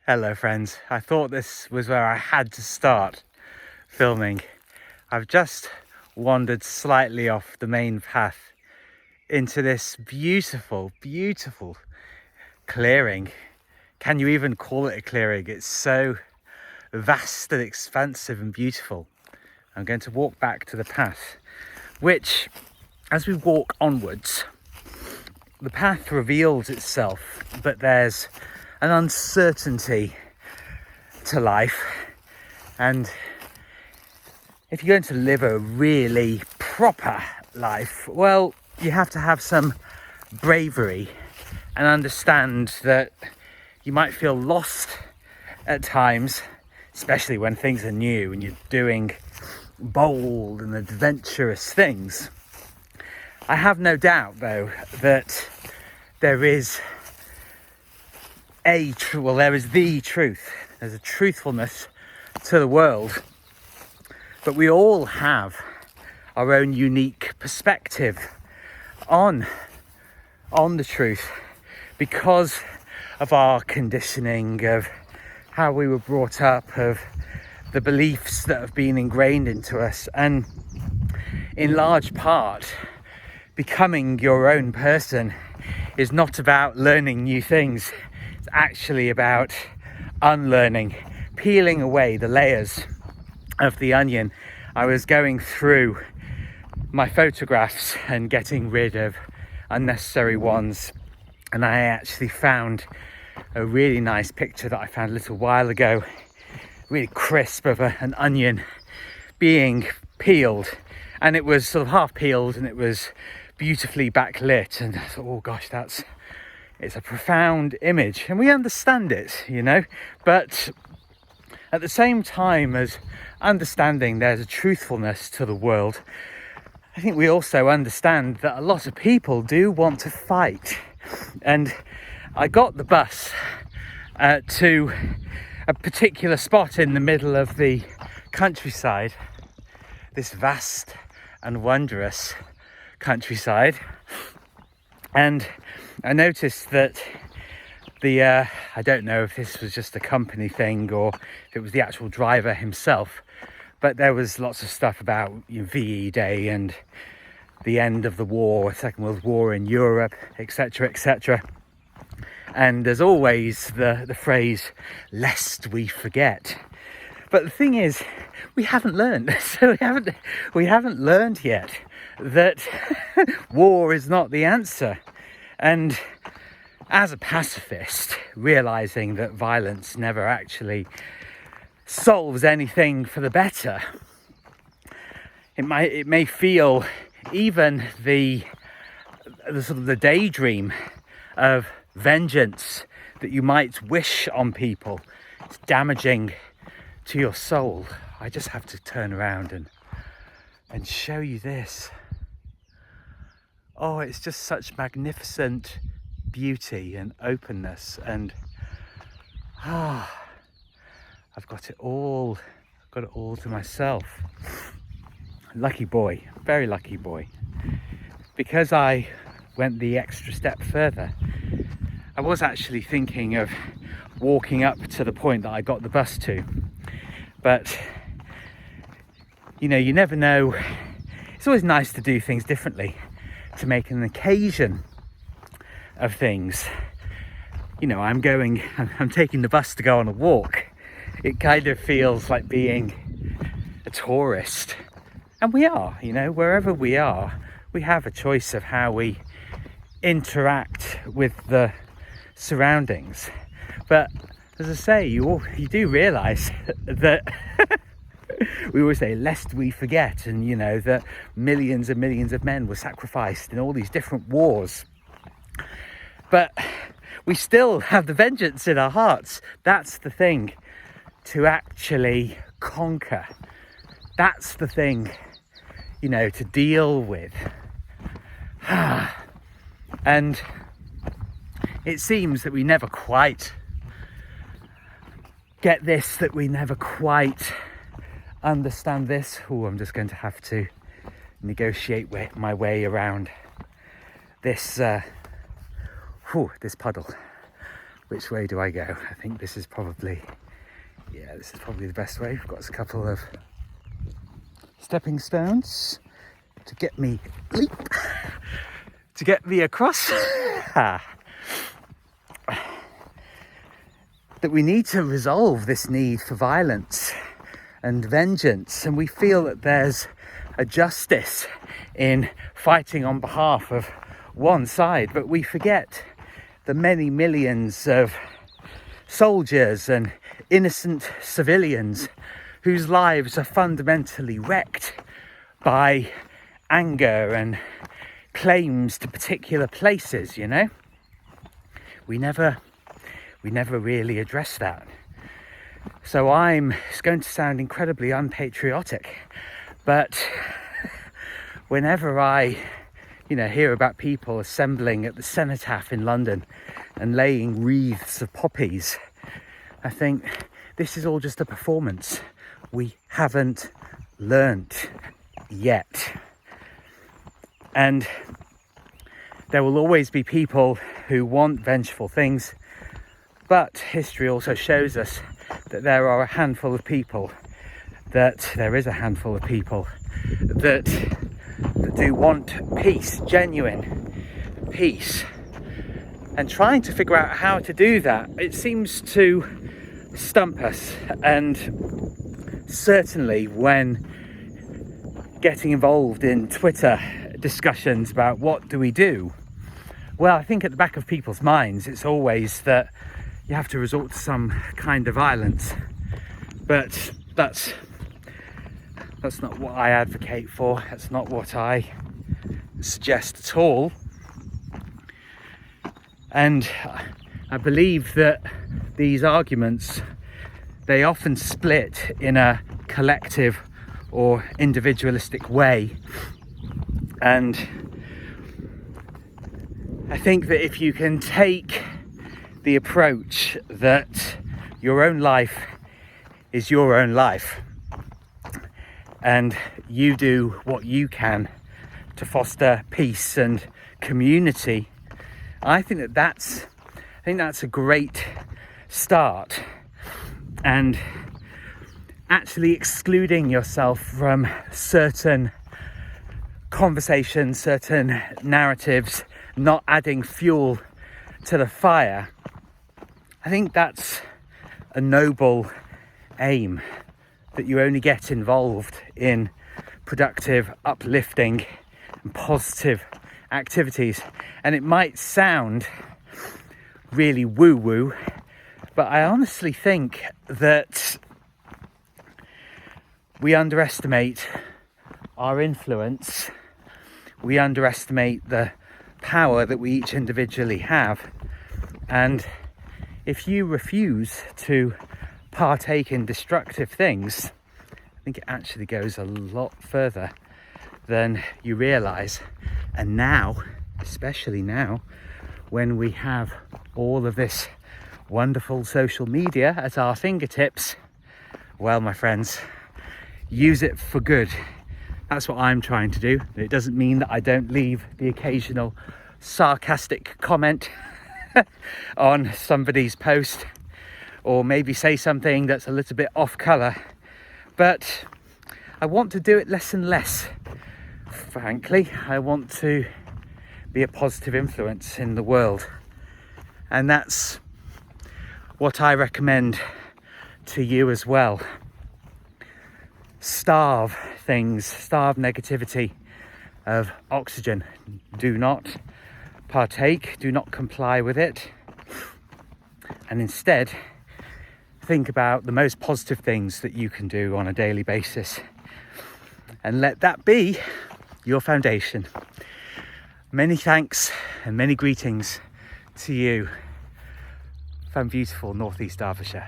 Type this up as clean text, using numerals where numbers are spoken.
Hello friends, I thought this was where I had to start filming. I've just wandered slightly off the main path into this beautiful clearing. Can you even call it a clearing? It's so vast and expansive and beautiful. I'm going to walk back to the path, which as we walk onwards, the path reveals itself, but there's an uncertainty to life, and if you're going to live a really proper life, well, you have to have some bravery and understand that you might feel lost at times, especially when things are new and you're doing bold and adventurous things. I have no doubt though that there is the truth. There's a truthfulness to the world, but we all have our own unique perspective on the truth because of our conditioning, of how we were brought up, of the beliefs that have been ingrained into us, and in large part, becoming your own person is not about learning new things. It's actually about unlearning, peeling away the layers of the onion. I was going through my photographs and getting rid of unnecessary ones, and I actually found a really nice picture that I found a little while ago, really crisp, of an onion being peeled, and it was sort of half peeled and it was beautifully backlit, and I thought, oh gosh, it's a profound image, and we understand it, but at the same time as understanding there's a truthfulness to the world, I think we also understand that a lot of people do want to fight. And I got the bus to a particular spot in the middle of the countryside, this vast and wondrous countryside, and I noticed that I don't know if this was just a company thing or if it was the actual driver himself, but there was lots of stuff about VE Day and the end of the war, Second World War in Europe, etc, etc. And there's always the phrase, lest we forget. But the thing is, we haven't learned. So we haven't learned yet that war is not the answer. And as a pacifist, realizing that violence never actually solves anything for the better, it may feel even the sort of the daydream of vengeance that you might wish on people, it's damaging to your soul. I just have to turn around and show you this. Oh, it's just such magnificent beauty and openness, and I've got it all to myself. Lucky boy, very lucky boy. Because I went the extra step further, I was actually thinking of walking up to the point that I got the bus to, but you never know. It's always nice to do things differently, to make an occasion of things. I'm taking the bus to go on a walk. It kind of feels like being a tourist, and we are, wherever we are, we have a choice of how we interact with the surroundings. But as I say, you do realize that we always say, lest we forget, and that millions and millions of men were sacrificed in all these different wars, but we still have the vengeance in our hearts. That's the thing to actually conquer. That's the thing, to deal with. And it seems that we never quite get this, that we never quite understand this. I'm just going to have to negotiate my way around this this puddle. which way do I go? I think this is probably, this is probably the best way. We've got a couple of stepping stones to get me across. That we need to resolve this need for violence and vengeance, and we feel that there's a justice in fighting on behalf of one side, but we forget the many millions of soldiers and innocent civilians whose lives are fundamentally wrecked by anger and claims to particular places, you know? We never really address that. So it's going to sound incredibly unpatriotic, but whenever I hear about people assembling at the Cenotaph in London and laying wreaths of poppies, I think this is all just a performance. We haven't learnt yet. And there will always be people who want vengeful things, but history also shows us that there is a handful of people that do want peace, genuine peace, and trying to figure out how to do that, it seems to stump us. And certainly when getting involved in Twitter discussions about what do we do, well, I think at the back of people's minds it's always that you have to resort to some kind of violence, but that's not what I advocate for. That's not what I suggest at all. And I believe that these arguments, they often split in a collective or individualistic way. And I think that if you can take the approach that your own life is your own life, and you do what you can to foster peace and community, I think that's a great start. And actually excluding yourself from certain conversations, certain narratives, not adding fuel to the fire, I think that's a noble aim, that you only get involved in productive, uplifting and positive activities. And it might sound really woo-woo, but I honestly think that we underestimate our influence, we underestimate the power that we each individually have. And if you refuse to partake in destructive things, I think it actually goes a lot further than you realise. And now, especially now, when we have all of this wonderful social media at our fingertips, well, my friends, use it for good. That's what I'm trying to do. It doesn't mean that I don't leave the occasional sarcastic comment on somebody's post, or maybe say something that's a little bit off colour, but I want to do it less and less. Frankly, I want to be a positive influence in the world, and that's what I recommend to you as well. Starve things, starve negativity of oxygen. Do not partake, do not comply with it, and instead think about the most positive things that you can do on a daily basis, and let that be your foundation. Many thanks and many greetings to you from beautiful northeast Derbyshire.